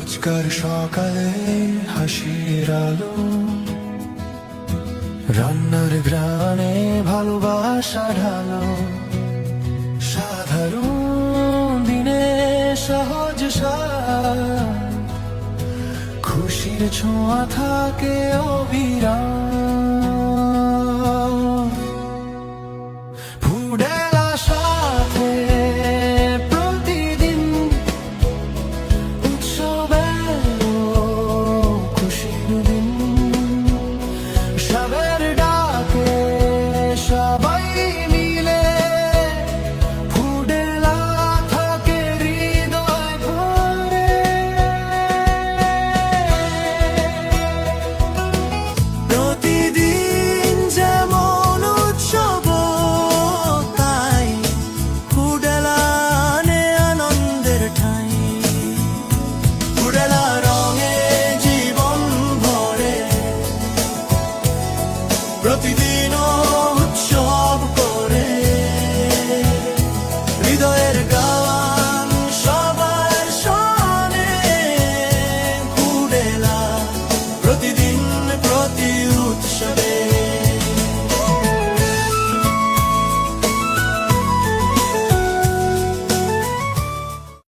রোজকার সকালে হাসির আলো, রান্নার ঘ্রাণে ভালোবাসা ঢালো। সাধারণ দিনে সহজ স্বাদ, খুশির ছোঁয়া থাকে অবিরাম।